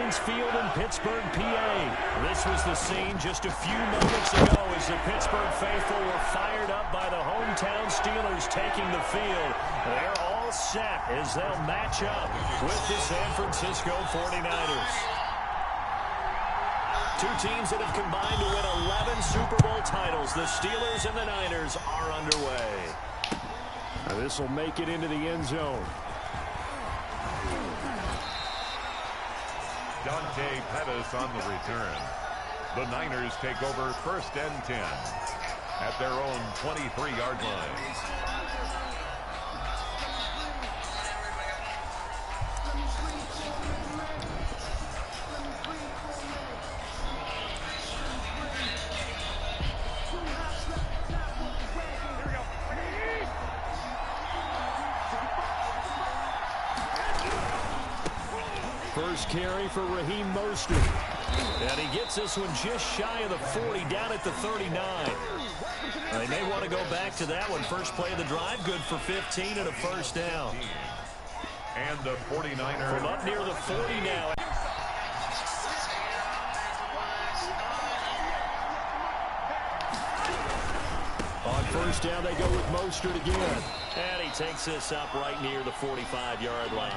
Heinz Field in Pittsburgh, PA. This was the scene just a few moments ago as the Pittsburgh faithful were fired up by the hometown Steelers taking the field. They're all set as they'll match up with the San Francisco 49ers. Two teams that have combined to win 11 Super Bowl titles. The Steelers and the Niners are underway. This will make it into the end zone. Dante Pettis on the return. The Niners take over 1st and 10 at their own 23-yard line. First carry for Raheem Mostert. And he gets this one just shy of the 40, down at the 39. They may want to go back to that one. First play of the drive, good for 15 and a first down. And the 49ers from up near the 40 now. On first down, they go with Mostert again. And he takes this up right near the 45-yard line.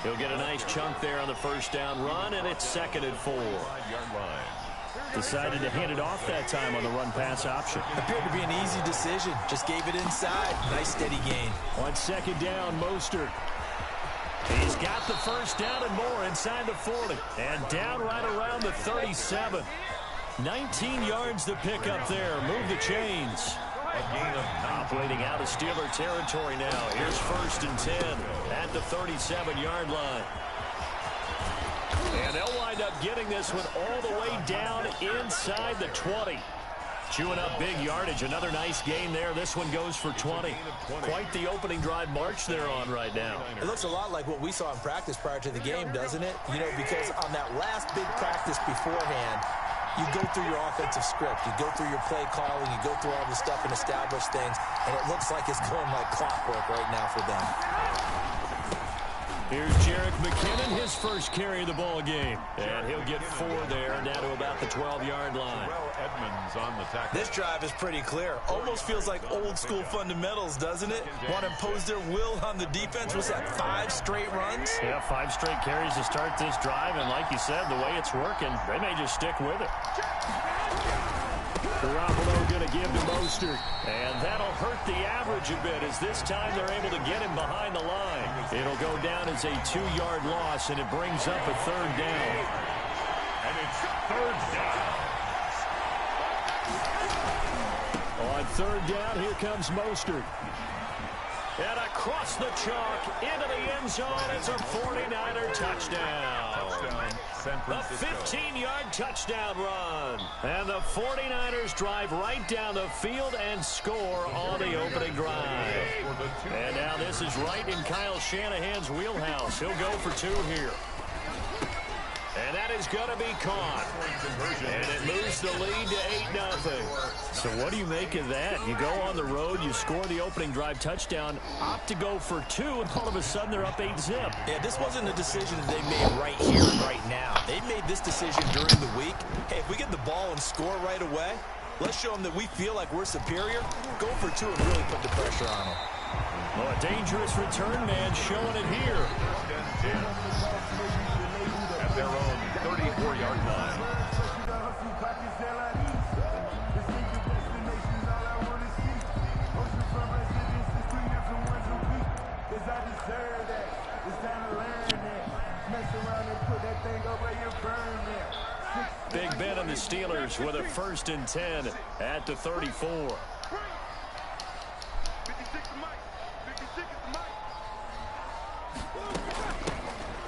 He'll get a nice chunk there on the first down run, and it's 2nd and 4. Decided to hand it off that time on the run-pass option. Appeared to be an easy decision. Just gave it inside. Nice steady gain. On 2nd down, Mostert. He's got the first down and more inside the 40. And down right around the 37. 19 yards to pick up there. Move the chains. Operating out of Steeler territory now. Here's 1st and 10 at the 37-yard line. And they'll wind up getting this one all the way down inside the 20. Chewing up big yardage. Another nice gain there. This one goes for 20. Quite the opening drive march they're on right now. It looks a lot like what we saw in practice prior to the game, doesn't it? You know, because on that last big practice beforehand, you go through your offensive script. You go through your play calling. You go through all the stuff and establish things. And it looks like it's going like clockwork right now for them. Here's Jerick McKinnon, his first carry of the ball game. And he'll get 4 there, down to about the 12-yard line. Edmonds on the tackle. This drive is pretty clear. Almost feels like old-school fundamentals, doesn't it? Want to impose their will on the defense. Was that 5 straight runs? Yeah, 5 straight carries to start this drive. And like you said, the way it's working, they may just stick with it. Garoppolo going to give to Mostert. And that'll hurt the average a bit as this time they're able to get him behind the line. It'll go down as a 2-yard loss, and it brings up a 3rd down. And it's 3rd down. On 3rd down, here comes Mostert. And across the chalk into the end zone. It's a 49er touchdown. A 15-yard touchdown run. And the 49ers drive right down the field and score on the opening drive. And now this is right in Kyle Shanahan's wheelhouse. He'll go for 2 here. And that is going to be caught. And it moves the lead to 8-0. So what do you make of that? You go on the road, you score the opening drive touchdown, opt to go for 2, and all of a sudden they're up 8-zip. Yeah, this wasn't a decision that they made right here and right now. They made this decision during the week. Hey, if we get the ball and score right away, let's show them that we feel like we're superior. Go for 2 and really put the pressure on them. Well, a dangerous return man showing it here. At their own 34-yard line. Big Ben and the Steelers with a 1st and 10 at the 34.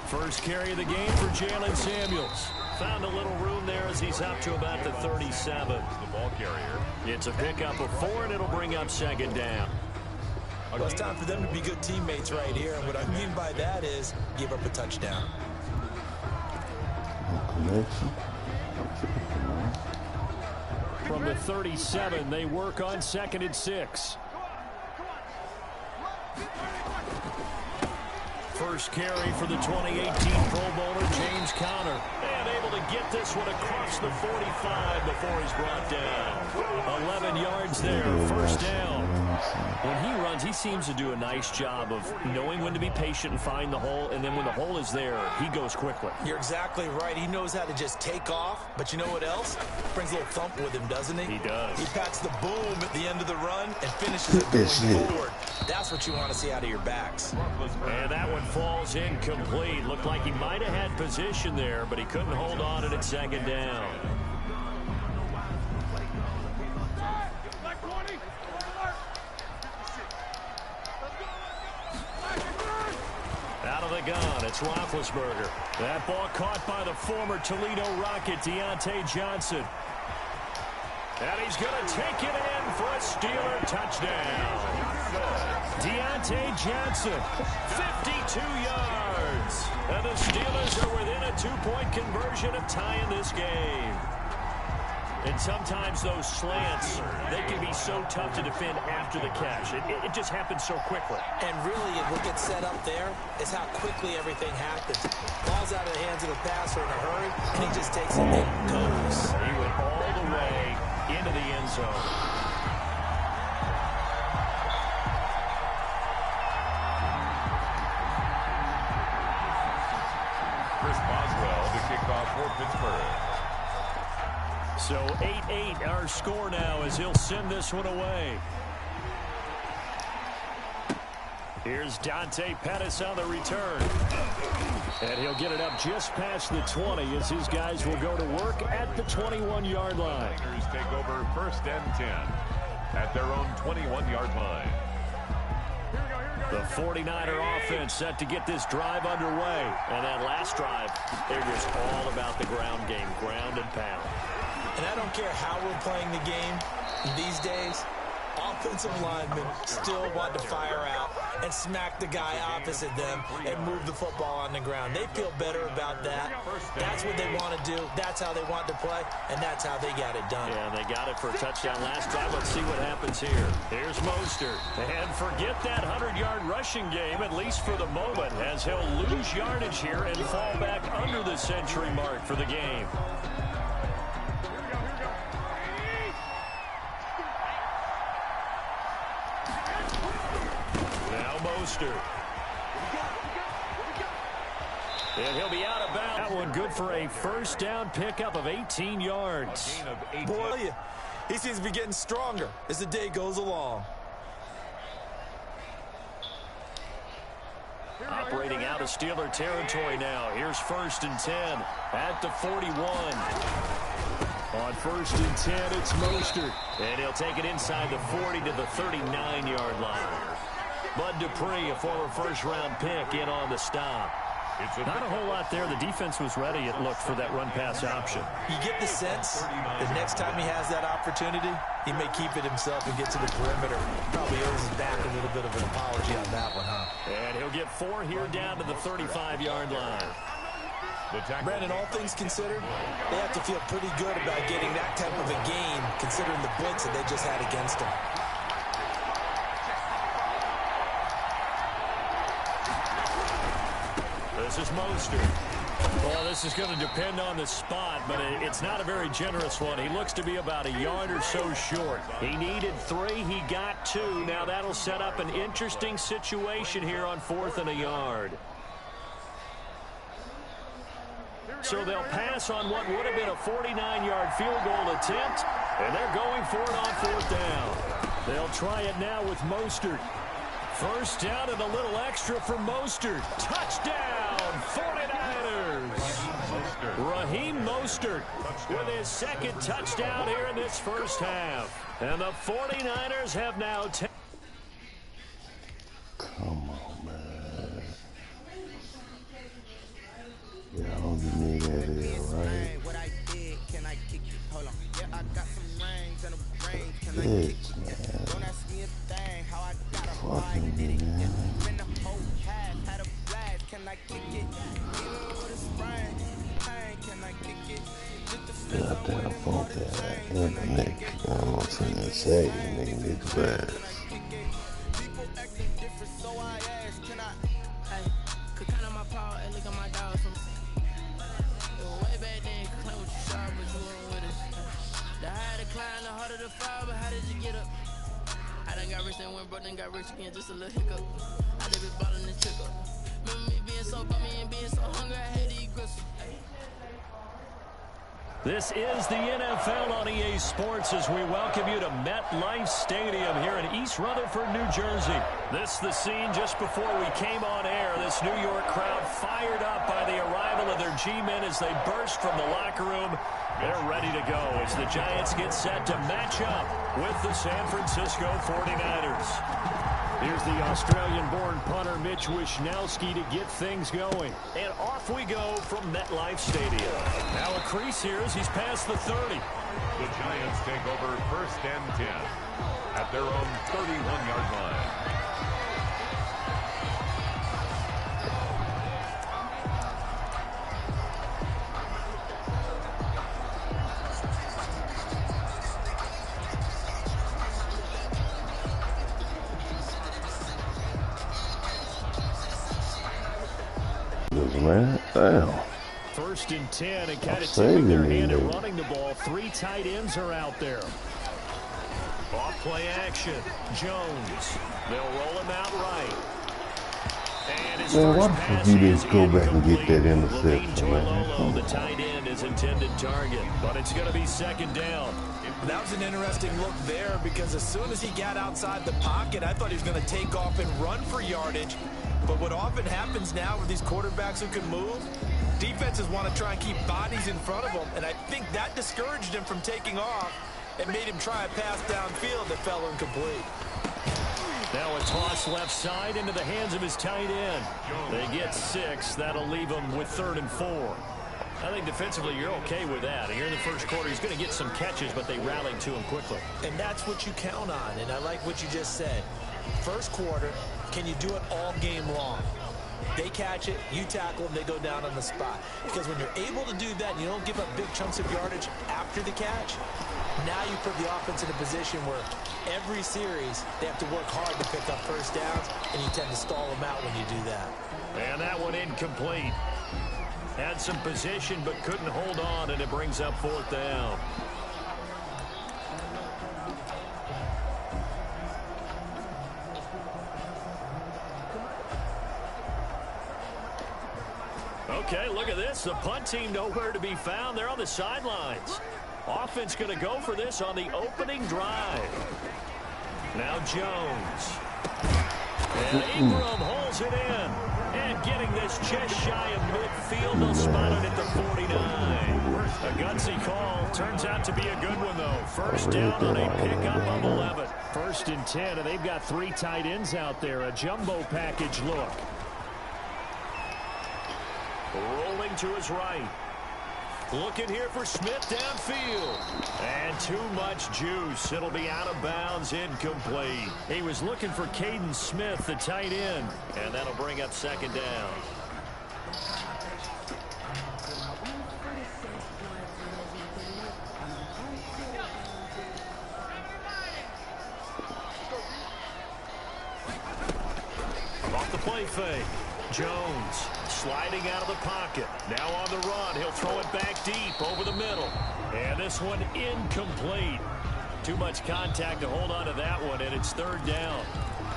First carry of the game for Jalen Samuels. Found a little room there as he's up to about the 37. The ball carrier. It's a pickup of 4, and it'll bring up 2nd down. Well, it's time for them to be good teammates right here. And what I mean by that is give up a touchdown. From the 37, they work on 2nd and 6. First carry for the 2018 Pro Bowler, James Conner. this one across the 45 before he's brought down. 11 yards there, first down. When he runs, he seems to do a nice job of knowing when to be patient and find the hole, and then when the hole is there, he goes quickly. You're exactly right. He knows how to just take off, but you know what else? Brings a little thump with him, doesn't he? He does. He packs the boom at the end of the run and finishes it going forward. That's what you want to see out of your backs. And that one falls incomplete. Looked like he might have had position there, but he couldn't hold on at second down. Out of the gun, it's Roethlisberger. That ball caught by the former Toledo Rocket, Deontay Johnson. And he's going to take it in for a Steeler touchdown. Deontay Johnson, 52 yards. And the Steelers are within a two-point conversion of tying this game. And sometimes those slants, they can be so tough to defend after the catch. It just happens so quickly. And really, what gets set up there is how quickly everything happens. Ball's out of the hands of the passer in a hurry, and he just takes it and goes. He went all the way into the end zone. Chris Boswell to kick off for Pittsburgh. So 8-8 our score now as he'll send this one away. Here's Dante Pettis on the return. And he'll get it up just past the 20 as his guys will go to work at the 21-yard line. The Niners take over first and 10 at their own 21-yard line. The 49er offense set to get this drive underway. And that last drive, it was all about the ground game, ground and pound. And I don't care how we're playing the game these days, offensive linemen still want to fire out and smack the guy opposite them and move the football on the ground. They feel better about that. That's what they want to do. That's how they want to play, and that's how they got it done. Yeah, they got it for a touchdown last drive. Let's see what happens here. Here's Mostert. And forget that 100-yard rushing game, at least for the moment, as he'll lose yardage here and fall back under the century mark for the game. Mostert. And he'll be out of bounds. That one good for a first down pickup of 18 yards. Boy, he seems to be getting stronger as the day goes along. Operating out of Steeler territory now. Here's first and 10 at the 41. On first and 10, it's Mostert. And he'll take it inside the 40 to the 39-yard line. Bud Dupree, a former first-round pick, in on the stop. Not a whole lot there. The defense was ready, it looked, for that run-pass option. You get the sense that next time he has that opportunity, he may keep it himself and get to the perimeter. Probably owes his back a little bit of an apology on that one, huh? And he'll get 4 here down to the 35-yard line. Brandon, all things considered, they have to feel pretty good about getting that type of a game, considering the blitz that they just had against them. This is Mostert. Well, this is going to depend on the spot, but it's not a very generous one. He looks to be about a yard or so short. He needed 3. He got 2. Now that'll set up an interesting situation here on 4th and a yard. So they'll pass on what would have been a 49-yard field goal attempt, and they're going for it on 4th down. They'll try it now with Mostert. First down and a little extra for Mostert. Touchdown, 49ers. Raheem Mostert with his second touchdown here in this first half. And the 49ers have now taken. Come on, man. Y'all give me that here, right? Bitch, man. Fucking me, man. Get out there, funk that internet. I'm gonna turn and say, nigga, need class. climb the harder the fall, but how did you get up? I done got rich and went broke, then got rich again, just a little hiccup. I did be ballin' this trick up. Remember me being so bummy and being so hungry, I had to eat gristle. This is the NFL on EA Sports as we welcome you to MetLife Stadium here in East Rutherford, New Jersey. This is the scene just before we came on air. This New York crowd fired up by the arrival of their G-men as they burst from the locker room. They're ready to go as the Giants get set to match up with the San Francisco 49ers. Here's the Australian-born punter Mitch Wishnowsky to get things going. And off we go from MetLife Stadium. Now a crease here as he's past the 30. The Giants take over 1st and 10 at their own 31-yard line. Man, damn. 1st and 10 and kind of taking their hand at running the ball. 3 tight ends are out there. Off play action. Jones. They'll roll him out right. And his first pass is go back and get that interception, man. The tight end is intended target, but it's going to be 2nd down. That was an interesting look there because as soon as he got outside the pocket, I thought he was going to take off and run for yardage. But what often happens now with these quarterbacks who can move, defenses want to try and keep bodies in front of them, and I think that discouraged him from taking off and made him try a pass downfield that fell incomplete. Now a toss left side into the hands of his tight end. They get 6. That'll leave them with 3rd and 4. I think defensively you're okay with that. Here in the first quarter, he's going to get some catches, but they rallied to him quickly. And that's what you count on, and I like what you just said. First quarter, can you do it all game long? They catch it, you tackle them, they go down on the spot. Because when you're able to do that and you don't give up big chunks of yardage after the catch, now you put the offense in a position where every series they have to work hard to pick up first downs, and you tend to stall them out when you do that. And that one incomplete. Had some position but couldn't hold on, and it brings up 4th down. Okay, look at this. The punt team nowhere to be found. They're on the sidelines. Offense going to go for this on the opening drive. Now Jones. And Ingram holds it in. And getting this just shy of midfield. They'll spot it at the 49. A gutsy call. Turns out to be a good one, though. 1st down on a pickup of 11. 1st and 10, and they've got 3 tight ends out there. A jumbo package look. Rolling to his right. Looking here for Smith downfield. And too much juice. It'll be out of bounds, incomplete. He was looking for Caden Smith, the tight end. And that'll bring up 2nd down. Off the play fake. Jones sliding out of the pocket. Now on the run. He'll throw it back deep over the middle. And this one incomplete. Too much contact to hold on to that one, and it's 3rd down.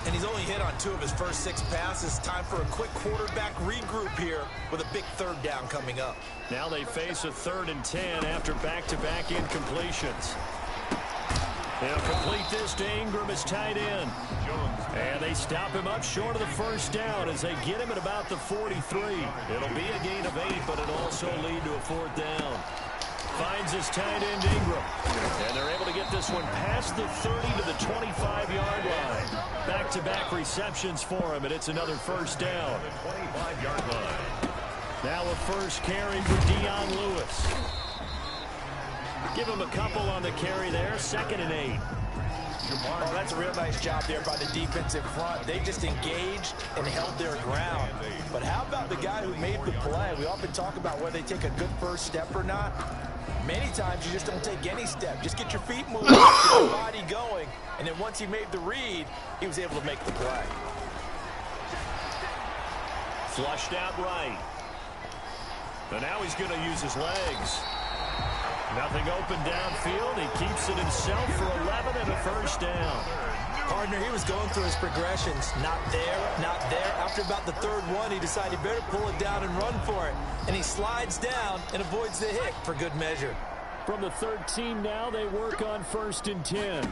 And he's only hit on 2 of his first 6 passes. Time for a quick quarterback regroup here with a big 3rd down coming up. Now they face a 3rd and 10 after back-to-back incompletions. They'll complete this to Ingram as tight end. And they stop him up short of the 1st down as they get him at about the 43. It'll be a gain of 8, but it'll also lead to a 4th down. Finds his tight end Ingram. And they're able to get this one past the 30 to the 25-yard line. Back-to-back receptions for him, and it's another 1st down. 25-yard line. Now a first carry for Dion Lewis. Give him a couple on the carry there. 2nd and 8. Oh, that's a real nice job there by the defense in front. They just engaged and held their ground. But how about the guy who made the play? We often talk about whether they take a good first step or not. Many times you just don't take any step. Just get your feet moving, get your body going. And then once he made the read, he was able to make the play. Flushed out right. And now he's going to use his legs. Nothing open downfield. He keeps it himself for 11 and a first down. Partner, he was going through his progressions. Not there, not there. After about the third one, he decided he better pull it down and run for it. And he slides down and avoids the hit for good measure. From the 13 now, they work on 1st and 10.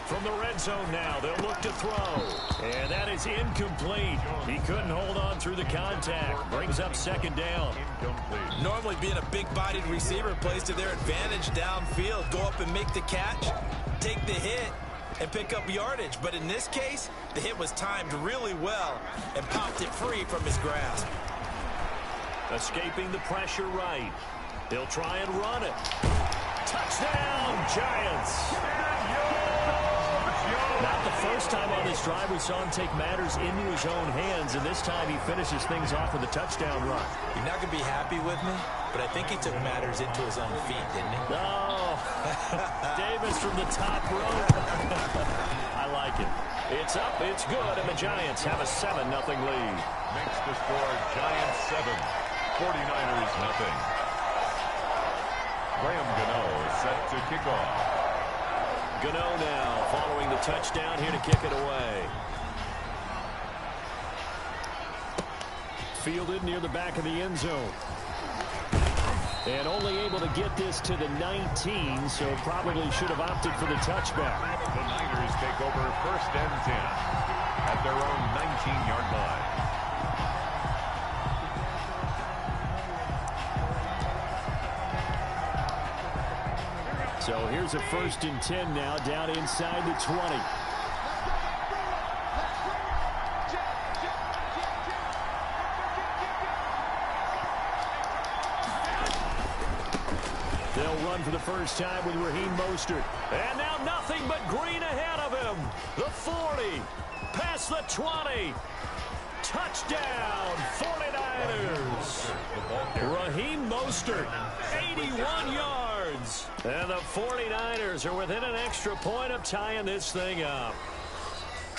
From the red zone now, they'll look to throw. And that is incomplete. He couldn't hold on through the contact. Brings up 2nd down. Incomplete. Normally being a big-bodied receiver plays to their advantage downfield. Go up and make the catch, take the hit, and pick up yardage. But in this case, the hit was timed really well and popped it free from his grasp. Escaping the pressure right. He'll try and run it. Touchdown, Giants. Not the first time on this drive we saw him take matters into his own hands, and this time he finishes things off with a touchdown run. You're not going to be happy with me, but I think he took matters into his own feet, didn't he? No. Davis from the top rope. I like it. It's up, it's good, and the Giants have a 7-0 lead. Makes the score Giants 7, 49ers nothing. Graham Gano is set to kick off. Gano now following the touchdown here to kick it away. Fielded near the back of the end zone. And only able to get this to the 19, so probably should have opted for the touchback. The Niners take over 1st and 10 at their own 19-yard line. So here's a 1st and 10 now, down inside the 20. They'll run for the first time with Raheem Mostert. And now nothing but green ahead of him. The 40, past the 20. Touchdown, 49ers. Raheem Mostert, 81 yards. And the 49ers are within an extra point of tying this thing up.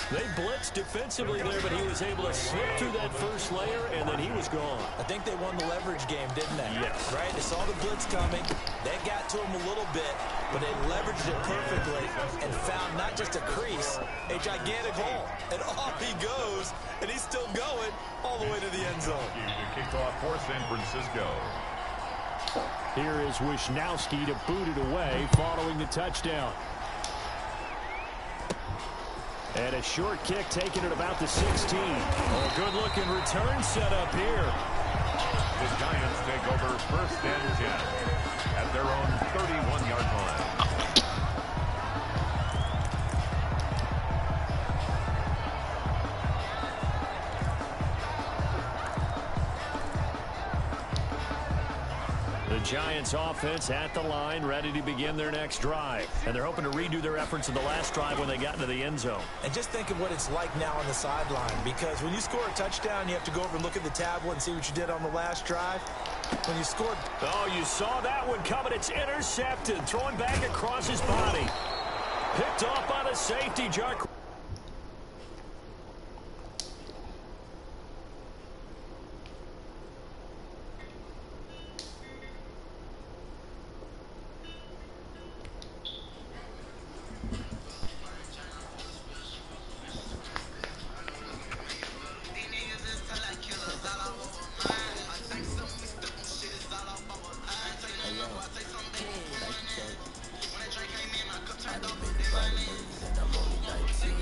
They blitzed defensively there, but he was able to slip through that first layer, and then he was gone. I think they won the leverage game, didn't they? Yes. Right? They saw the blitz coming. They got to him a little bit, but they leveraged it perfectly and found not just a crease, a gigantic hole. And off he goes, and he's still going all the way to the end zone. To kick off for San Francisco. Here is Wisnowski to boot it away following the touchdown. And a short kick taken at about the 16. Oh, good-looking return set up here. The Giants take over 1st and 10 at their own 31-yard line. The Giants offense at the line, ready to begin their next drive. And they're hoping to redo their efforts in the last drive when they got into the end zone. And just think of what it's like now on the sideline, because when you score a touchdown, you have to go over and look at the tablet and see what you did on the last drive. When you scored... Oh, you saw that one coming. It's intercepted. Throwing back across his body. Picked off by the safety, Jark. And I'm only 19.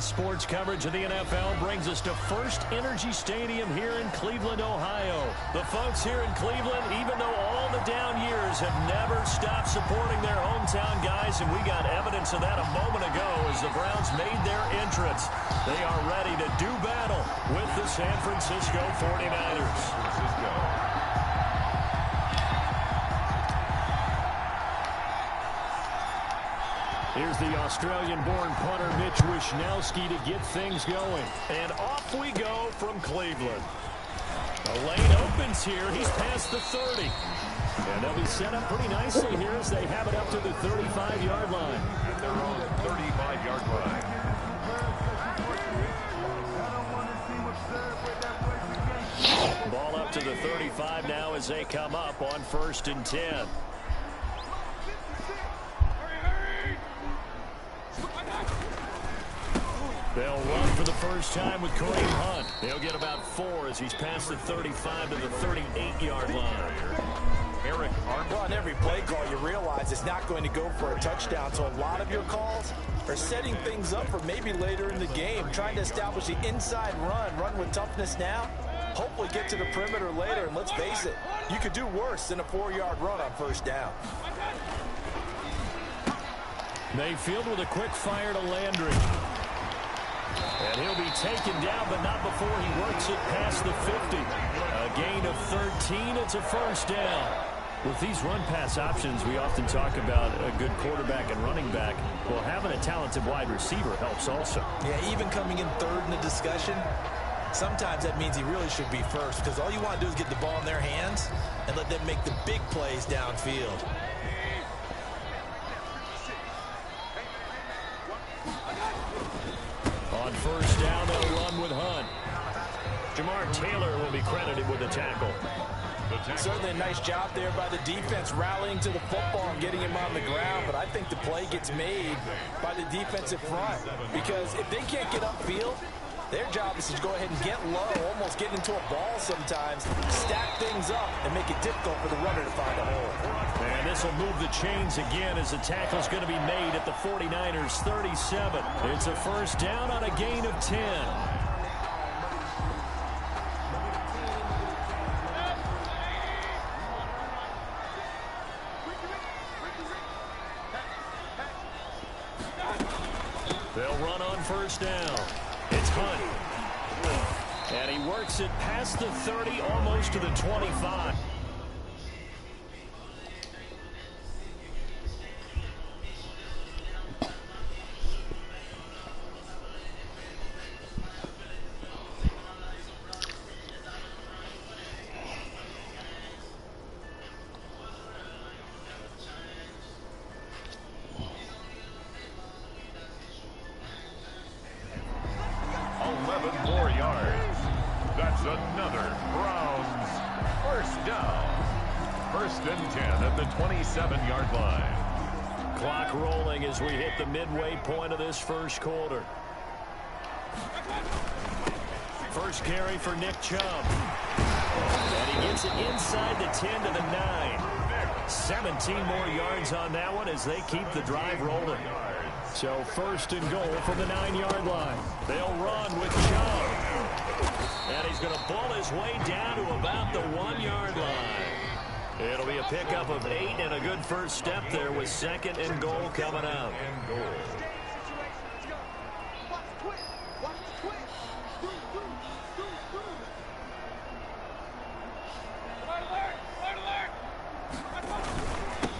sports coverage of the NFL brings us to First Energy Stadium here in Cleveland, Ohio. The folks here in Cleveland, even though all the down years, have never stopped supporting their hometown guys, and we got evidence of that a moment ago as the Browns made their entrance. They are ready to do battle with the San Francisco 49ers. Here's the Australian-born punter Mitch Wishnowsky to get things going. And off we go from Cleveland. The lane opens here. He's past the 30. And they'll be set up pretty nicely here as they have it up to the 35-yard line. At their own 35-yard line. Ball up to the 35 now as they come up on 1st and 10. They'll run for the first time with Kareem Hunt. He'll get about 4 as he's past the 35 to the 38-yard line. Eric Armstrong. Well, on every play call, you realize it's not going to go for a touchdown. So a lot of your calls are setting things up for maybe later in the game, trying to establish the inside run with toughness now. Hopefully get to the perimeter later, and let's face it, you could do worse than a 4-yard run on 1st down. Mayfield with a quick fire to Landry. And he'll be taken down, but not before he works it past the 50. A gain of 13. It's a 1st down. With these run-pass options, we often talk about a good quarterback and running back. Well, having a talented wide receiver helps also. Yeah, even coming in 3rd in the discussion, sometimes that means he really should be 1st, because all you want to do is get the ball in their hands and let them make the big plays downfield. On 1st down, they'll run with Hunt. Jamar Taylor will be credited with the tackle. Certainly a nice job there by the defense, rallying to the football and getting him on the ground. But I think the play gets made by the defensive front, because if they can't get upfield, their job is to go ahead and get low, almost get into a ball sometimes, stack things up, and make it difficult for the runner to find a hole. And this will move the chains again as the tackle's going to be made at the 49ers 37. It's a 1st down on a gain of 10. They'll run on 1st down. It's Hunt. And he works it past the 30, almost to the 25. Another Browns 1st down. 1st and 10 at the 27-yard line. Clock rolling as we hit the midway point of this 1st quarter. First carry for Nick Chubb. And he gets it inside the 10 to the 9. 17 more yards on that one as they keep the drive rolling. So 1st and goal from the 9-yard line. They'll run with Chubb. And he's going to pull his way down to about the 1-yard line. It'll be a pickup of 8 and a good first step there with 2nd and goal coming up.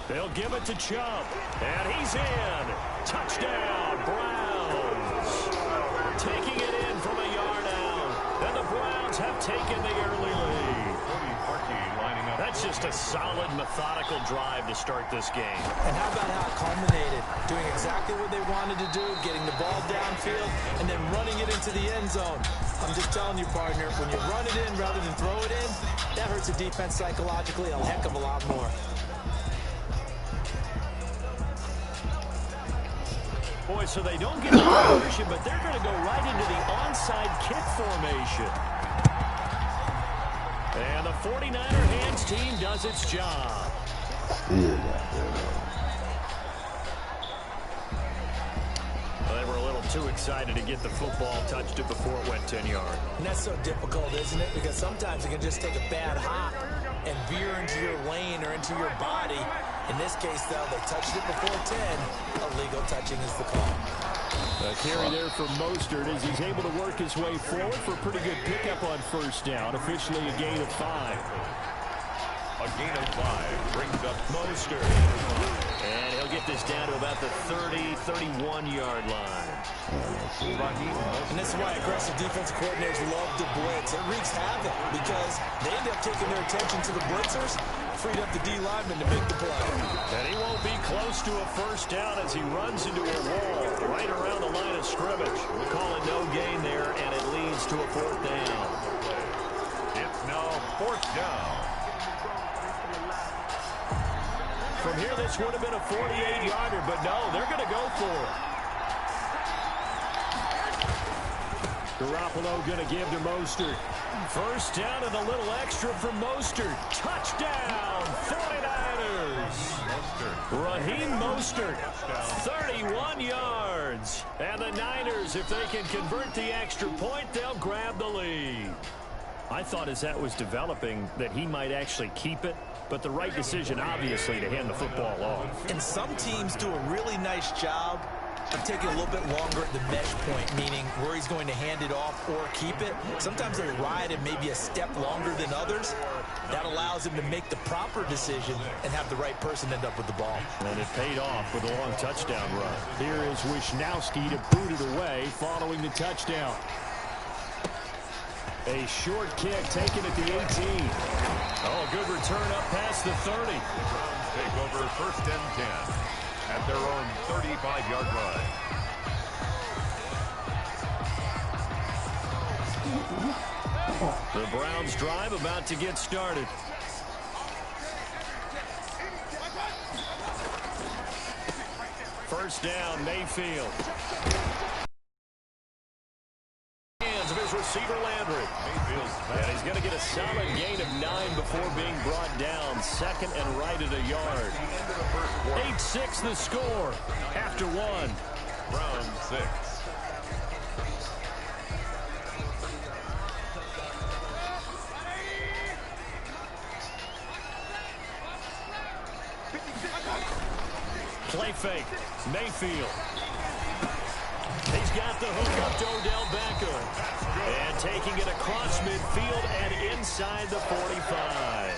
They'll give it to Chubb. And he's in. Touchdown, Browns. Taking it in from a yard out. And the Browns have taken the early lead. That's just a solid, methodical drive to start this game. And how about how it culminated? Doing exactly what they wanted to do, getting the ball downfield, and then running it into the end zone. I'm just telling you, partner, when you run it in rather than throw it in, that hurts the defense psychologically a heck of a lot more. Boy, so they don't get the conversion, but they're going to go right into the onside kick formation. And the 49er hands team does its job. Well, they were a little Too excited to get the football, touched it before it went 10 yards. And that's so difficult, isn't it? Because sometimes it can just take a bad hop and veer into your lane or into your body. In this case, though, they touched it before 10. Illegal touching is the call. A carry there for Mostert as he's able to work his way forward for a pretty good pickup on first down. Officially a gain of 5. A gain of 5 brings up Mostert. And he'll get this down to about the 30, 31-yard line. And this is why aggressive defensive coordinators love to blitz. It wreaks havoc because they end up taking their attention to the blitzers, freed up the D lineman to make the play. And he won't be close to a first down as he runs into a wall right around the line of scrimmage. We'll call it no gain there, and it leads to a 4th down. It's now 4th down. From here, this would have been a 48-yarder, but no, they're going to go for it. Garoppolo going to give to Mostert. First down and a little extra from Mostert. Touchdown, 49ers. Raheem Mostert, 31 yards. And the Niners, if they can convert the extra point, they'll grab the lead. I thought as that was developing that he might actually keep it, but the right decision, obviously, to hand the football off. And some teams do a really nice job of taking a little bit longer at the mesh point, meaning where he's going to hand it off or keep it. Sometimes they ride it maybe a step longer than others. That allows him to make the proper decision and have the right person end up with the ball. And it paid off with a long touchdown run. Here is Wisnowski to boot it away following the touchdown. A short kick taken at the 18. Oh, good return up past the 30. The Browns take over 1st and 10 at their own 35-yard line. The Browns drive about to get started. First down, Mayfield. Hands of his receiver, Landry. And he's going to get a solid gain of 9 before being brought down. Second and right at a yard. 8-6 the score after 1. Browns 6. Play fake. Mayfield. He's got the hook up to Odell Beckham. And taking it across midfield and inside the 45.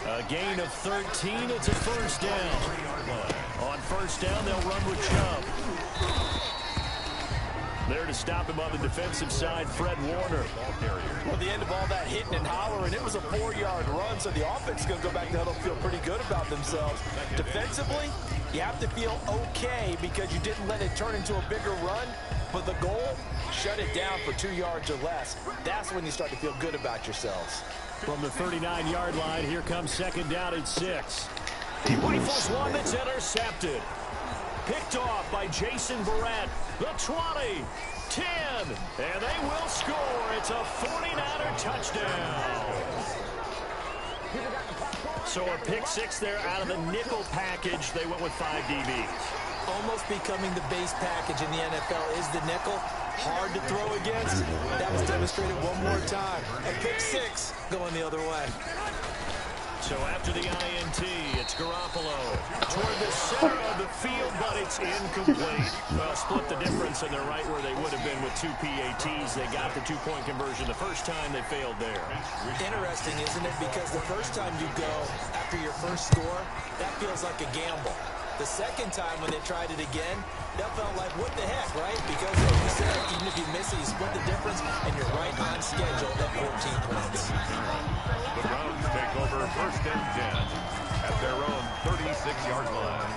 A gain of 13. It's a first down. On first down, they'll run with Chubb. There to stop him on the defensive side, Fred Warner. Well, the end of all that hitting and hollering, it was a 4-yard run, so the offense is going to go back to huddle, feel pretty good about themselves. Defensively, you have to feel okay because you didn't let it turn into a bigger run, but the goal, shut it down for 2 yards or less. That's when you start to feel good about yourselves. From the 39-yard line, here comes second down and 6. He rifles one that's intercepted. Picked off by Jason Barrett. The 20, 10, and they will score. It's a 49er touchdown. So a pick 6 there out of the nickel package. They went with 5 DBs. Almost becoming the base package in the NFL is the nickel. Hard to throw against. That was demonstrated one more time. A pick 6 going the other way. So after the INT, it's Garoppolo toward the center of the field, but it's incomplete. Well, split the difference, and they're right where they would have been with 2 PATs. They got the 2-point conversion the first time. They failed there. Interesting, isn't it? Because the first time you go after your first score, that feels like a gamble. The second time when they tried it again, that felt like, what the heck, right? Because, as you said, even if you miss it, you split the difference, and you're right on schedule at 14 points. The Browns take over 1st and 10 at their own 36-yard line.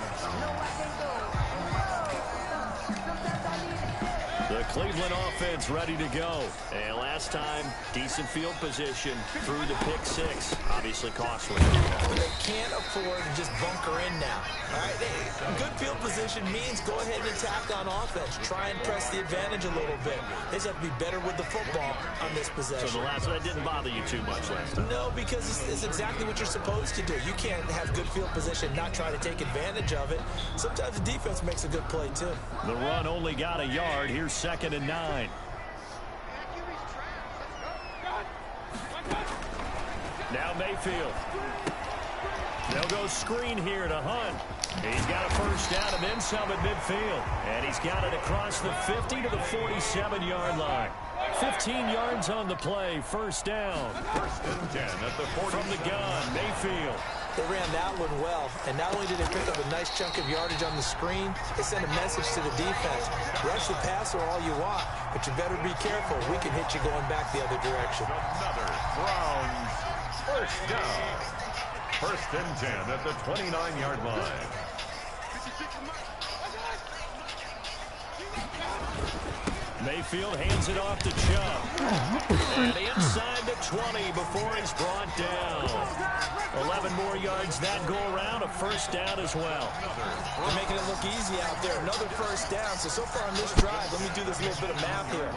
The The Cleveland offense ready to go. And last time, decent field position through the pick six. Obviously costly. They can't afford to just bunker in now. All right, good field position means go ahead and attack on offense. Try and press the advantage a little bit. They just have to be better with the football on this possession. So the last one didn't bother you too much last time? No, because it's exactly what you're supposed to do. You can't have good field position, not try to take advantage of it. Sometimes the defense makes a good play, too. The run only got a yard. Here's 2nd and 9. Now Mayfield. They'll go screen here to Hunt. He's got a first down and then some at midfield. And he's got it across the 50 to the 47-yard line. 15 yards on the play. First down. 1st and 10 at the 40. From the gun, Mayfield. They ran that one well, and not only did they pick up a nice chunk of yardage on the screen, they sent a message to the defense. Rush the passer all you want, but you better be careful. We can hit you going back the other direction. Another Browns first down. 1st and 10 at the 29-yard line. Mayfield hands it off to Chubb. And inside the 20 before he's brought down. 11 more yards that go around. A first down as well. They're making it look easy out there. Another first down. So far on this drive, let me do this little bit of math here.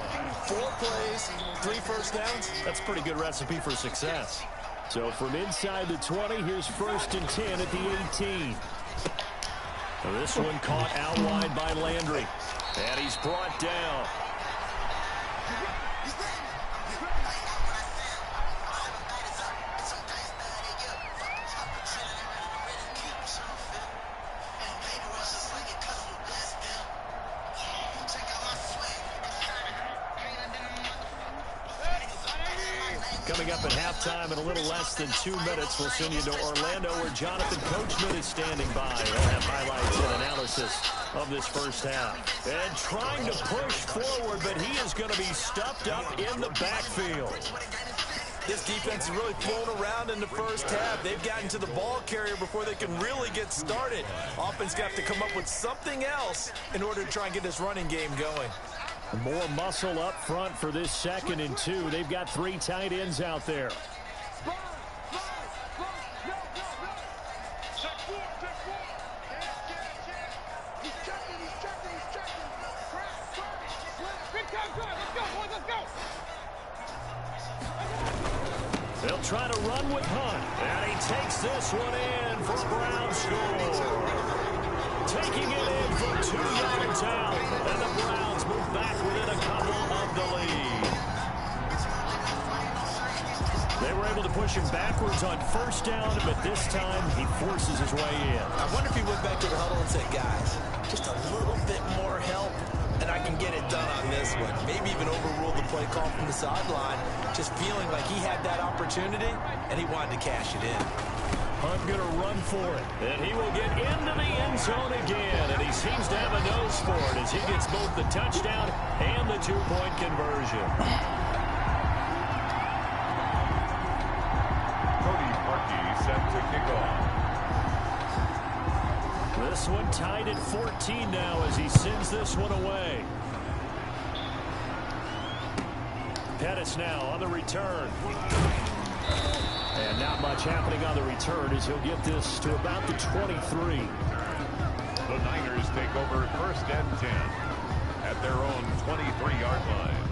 4 plays, 3 first downs. That's a pretty good recipe for success. So from inside the 20, here's 1st and 10 at the 18. This one caught out wide by Landry. And he's brought down. Coming up at halftime in a little less than 2 minutes, we'll send you to Orlando where Jonathan Coachman is standing by. He'll have highlights and analysis of this first half. And trying to push forward, but he is going to be stuffed up in the backfield. This defense is really thrown around in the first half. They've gotten to the ball carrier before they can really get started. Offense got to come up with something else in order to try and get this running game going. More muscle up front for this 2nd and 2. They've got 3 tight ends out there. They'll try to run with Hunt. And he takes this one in for a Brown score. Taking it in from 2 yards out. And the Browns move back within a couple of the lead. They were able to push him backwards on first down, but this time he forces his way in. I wonder if he went back to the huddle and said, guys, just a little bit more help, and I can get it done on this one. Maybe even overruled the play call from the sideline, just feeling like he had that opportunity, and he wanted to cash it in. Hunt going to run for it, and he will get into the end zone again, and he seems to have a nose for it as he gets both the touchdown and the 2-point conversion. Cody Parkey set to kick off. This one tied at 14 now as he sends this one away. Pettis now on the return. And not much happening on the return as he'll get this to about the 23. The Niners take over 1st and 10 at their own 23-yard line.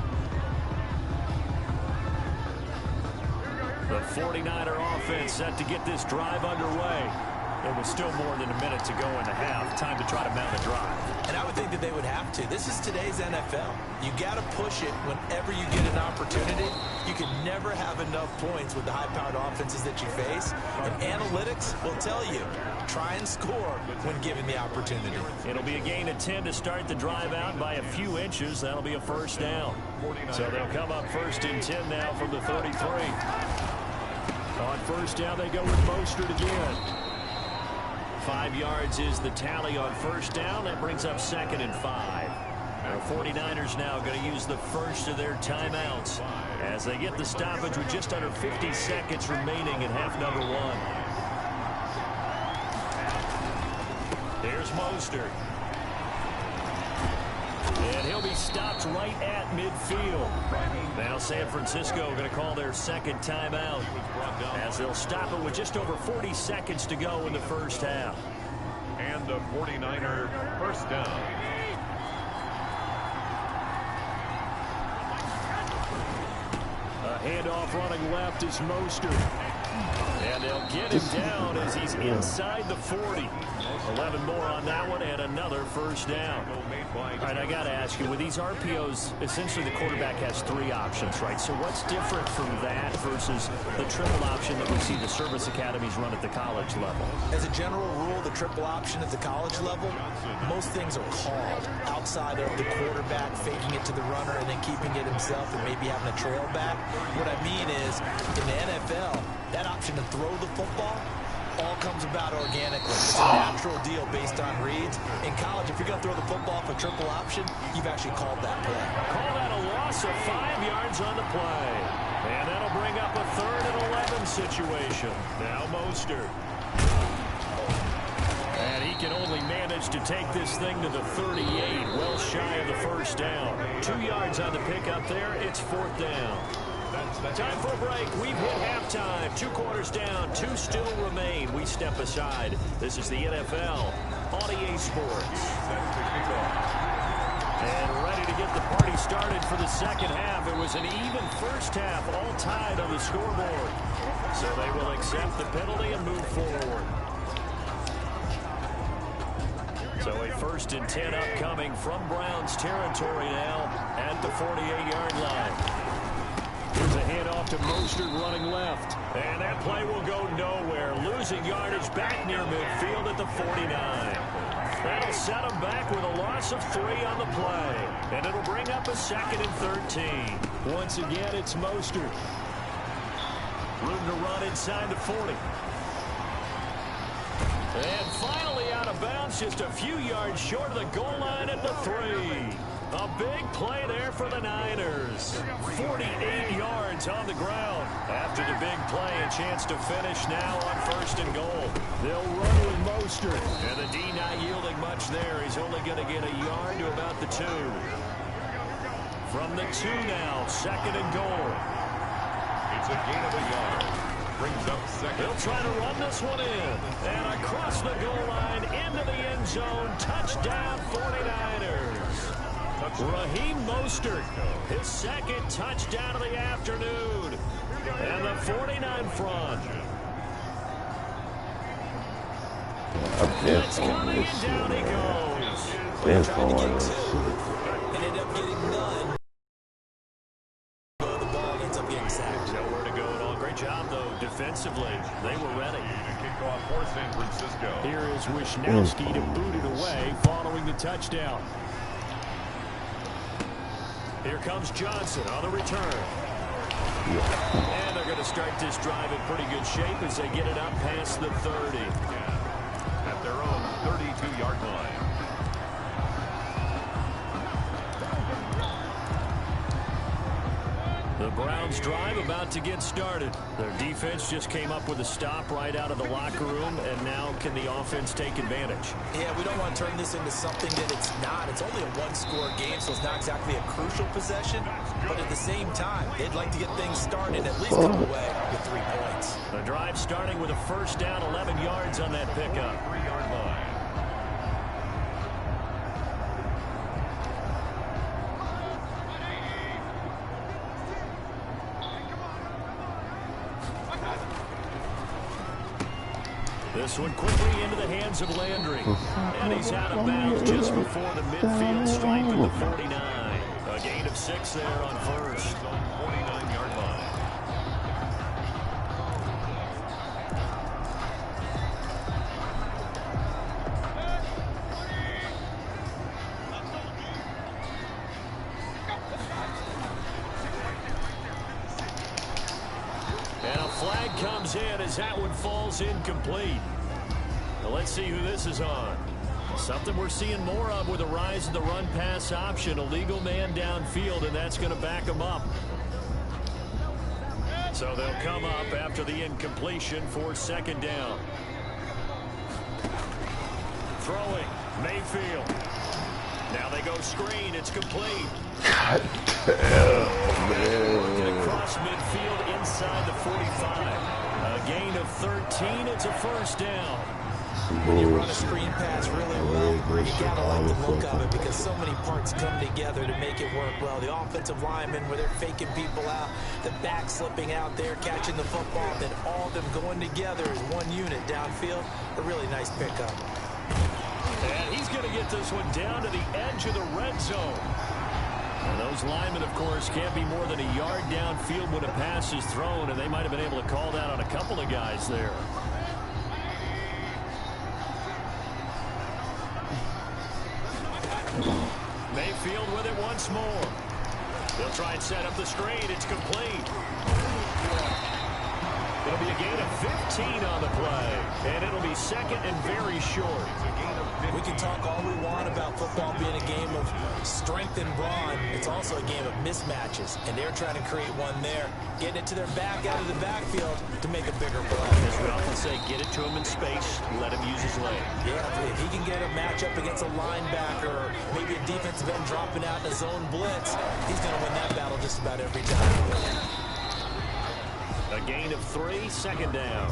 The 49er offense set to get this drive underway. There was still more than a minute to go in the half. Time to try to mount a drive. And I would think that they would have to. This is today's NFL. You got to push it whenever you get an opportunity. You can never have enough points with the high-powered offenses that you face. And analytics will tell you, try and score when given the opportunity. It'll be a gain of 10 to start the drive out by a few inches. That'll be a first down. So they'll come up 1st and 10 now from the 33. On first down, they go with Mostert again. 5 yards is the tally on first down. That brings up 2nd and 5. The 49ers now going to use the first of their timeouts as they get the stoppage with just under 50 seconds remaining in half number 1. Here's Mostert. And he'll be stopped right at midfield. Now San Francisco going to call their second timeout as they'll stop it with just over 40 seconds to go in the first half. And a 49er first down. A handoff running left is Mostert. And they'll get him down as he's inside the 40. 11 more on that one and another first down. All right, I got to ask you, with these RPOs, essentially the quarterback has 3 options, right? So what's different from that versus the triple option that we see the service academies run at the college level? As a general rule, the triple option at the college level, most things are called outside of the quarterback faking it to the runner and then keeping it himself and maybe having a trail back. What I mean is, in the NFL, that option to throw the football all comes about organically. It's a natural deal based on reads. In college, if you're going to throw the football for triple option, you've actually called that play. Call that a loss of 5 yards on the play. And that'll bring up a 3rd and 11 situation. Now Mostert. And he can only manage to take this thing to the 38, well shy of the first down. 2 yards on the pickup there. It's 4th down. Time for a break. We've hit halftime. 2 quarters down. 2 still remain. We step aside. This is the NFL on EA Sports. And ready to get the party started for the second half. It was an even first half, all tied on the scoreboard. So they will accept the penalty and move forward. So a 1st and 10 upcoming from Browns territory now at the 48-yard line. Here's a handoff to Mostert running left. And that play will go nowhere. Losing yardage back near midfield at the 49. That'll set him back with a loss of 3 on the play. And it'll bring up a 2nd and 13. Once again, it's Mostert. Room to run inside the 40. And finally out of bounds, just a few yards short of the goal line at the 3. A big play there for the Niners. 48 yards on the ground. After the big play, a chance to finish now on 1st and goal. They'll run with Mostert. And the D not yielding much there. He's only going to get a yard to about the 2. From the 2 now, 2nd and goal. It's a gain of a yard. Brings up 2nd. He'll try to run this one in. And across the goal line into the end zone. Touchdown 49ers. Raheem Mostert, his 2nd touchdown of the afternoon. And the 49 front. It's coming and down he goes. That's all I see. And ended up getting none. The ball ends up getting sacked. Nowhere to go at all. Great job, though, defensively. They were ready. Kickoff for San Francisco. Here is Wisnowski to boot it away following the touchdown. Here comes Johnson on the return. And they're going to start this drive in pretty good shape as they get it up past the 30. At their own 32-yard line. The Browns drive about to get started. Their defense just came up with a stop right out of the locker room, and now can the offense take advantage? Yeah, we don't want to turn this into something that it's not. It's only a 1-score game, so it's not exactly a crucial possession. But at the same time, they'd like to get things started and at least come away with 3 points. The drive starting with a 1st down, 11 yards on that pickup. 3-yard line. This one quickly into the hands of Landry. And he's out of bounds just before the midfield stripe at the 49. A gain of 6 there on 1st. 49-yard line. And a flag comes in as that one falls incomplete. Now let's see who this is on. Something we're seeing more of with a rise in the run-pass option. A legal man downfield, and that's going to back them up. So they'll come up after the incompletion for 2nd down. Throwing, Mayfield. Now they go screen. It's complete. God damn, man. Across midfield inside the 45. A gain of 13. It's a first down. When you run a screen pass really well, you gotta like the look of it because so many parts come together to make it work well. The offensive linemen, where they're faking people out, the back slipping out there, catching the football, then all of them going together as one unit downfield. A really nice pickup. And he's going to get this one down to the edge of the red zone. And those linemen, of course, can't be more than a yard downfield when a pass is thrown, and they might have been able to call that on a couple of guys there. Mayfield with it once more. They'll try and set up the screen. It's complete. It'll be a gain of 15 on the play, and it'll be second and very short. We can talk all we want about football being a game of strength and brawn. It's also a game of mismatches, and they're trying to create one there, getting it to their back out of the backfield to make a bigger play. As we often say, get it to him in space, let him use his leg. Yeah, if he can get a matchup against a linebacker or maybe a defensive end dropping out in a zone blitz, he's going to win that battle just about every time. A gain of 3, second down.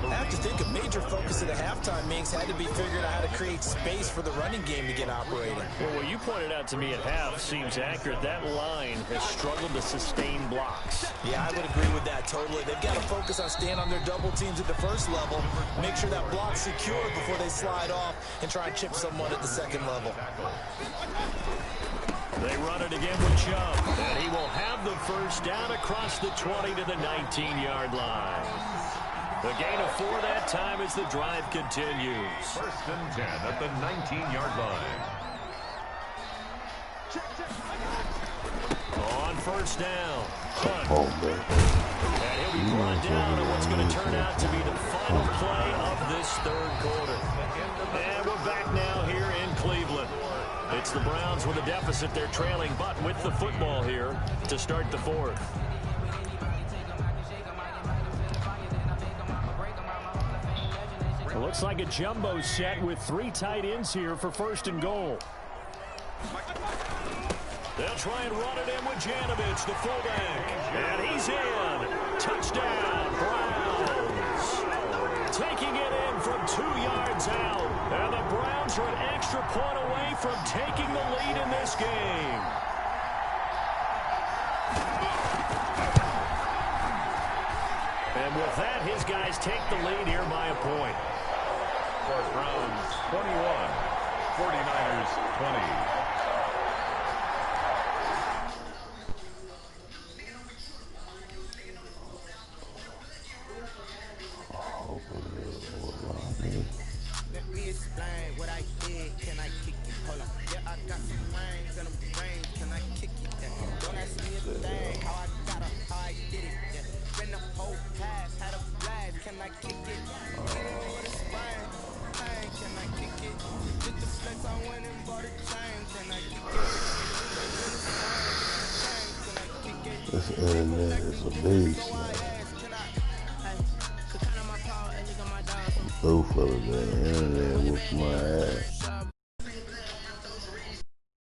I have to think a major focus of the halftime Minks had to be figuring out how to create space for the running game to get operating. Well, what you pointed out to me at half seems accurate. That line has struggled to sustain blocks. Yeah, I would agree with that totally. They've got to focus on staying on their double teams at the first level, make sure that block's secured before they slide off, and try and chip someone at the second level. They run it again with Chubb, and he will have the first down across the 20 to the 19-yard line. The gain of 4 that time as the drive continues. First and 10 at the 19-yard line. On first down, Hunt. Oh, man. And he'll be brought down on what's going to turn out to be the final play of this third quarter. And we're back now here in Cleveland. It's the Browns with a deficit. They're trailing, but with the football here to start the fourth. It looks like a jumbo set with 3 tight ends here for first and goal. They'll try and run it in with Janovich, the fullback. And he's in. Touchdown, Browns. Taking it in from 2 yards out. And the Browns are an extra point away from taking the lead in this game. And with that, his guys take the lead here by a point. For Browns 21, 49ers 20. This internet is a beast, man. I'm through for the day. Internet whooped my ass.